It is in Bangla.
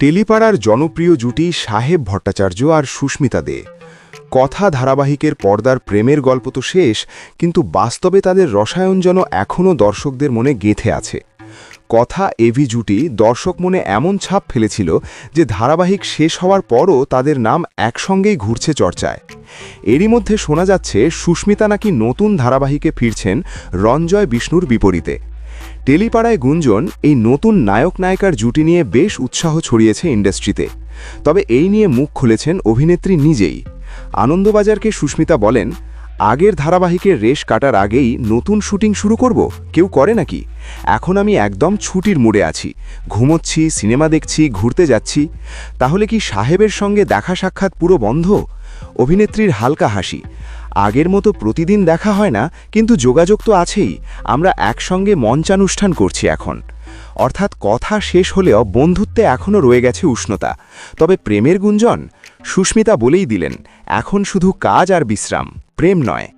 টেলিপাড়ার জনপ্রিয় জুটি সাহেব ভট্টাচার্য আর সুস্মিতা দে। কথা ধারাবাহিকের পর্দার প্রেমের গল্প তো শেষ, কিন্তু বাস্তবে তাদের রসায়ন যেন এখনও দর্শকদের মনে গেঁথে আছে। কথা এভি জুটি দর্শক মনে এমন ছাপ ফেলেছিল যে ধারাবাহিক শেষ হওয়ার পরও তাদের নাম একসঙ্গেই ঘুরছে চর্চায়। এরই মধ্যে শোনা যাচ্ছে সুস্মিতা নাকি নতুন ধারাবাহিকে ফিরছেন রঞ্জয় বিষ্ণুর বিপরীতে। টেলিপাড়ায় গুঞ্জন এই নতুন নায়ক নায়িকার জুটি নিয়ে বেশ উৎসাহ ছড়িয়েছে ইন্ডাস্ট্রিতে। তবে এই নিয়ে মুখ খুলেছেন অভিনেত্রী নিজেই। আনন্দবাজারকে সুস্মিতা বলেন, আগের ধারাবাহিকের রেশ কাটার আগেই নতুন শুটিং শুরু করব, কেউ করে নাকি? এখন আমি একদম ছুটির মুডে আছি, ঘুমোচ্ছি, সিনেমা দেখছি, ঘুরতে যাচ্ছি। তাহলে কি সাহেবের সঙ্গে দেখা সাক্ষাৎ পুরো বন্ধ? অভিনেত্রীর হালকা হাসি, আগের মতো প্রতিদিন দেখা হয় না, কিন্তু যোগাযোগ তো আছেই। আমরা একসঙ্গে মঞ্চানুষ্ঠান করছি এখন। অর্থাৎ কথা শেষ হলেও বন্ধুত্বে এখনও রয়ে গেছে উষ্ণতা। তবে প্রেমের গুঞ্জন? সুস্মিতা বলেই দিলেন, এখন শুধু কাজ আর বিশ্রাম, প্রেম নয়।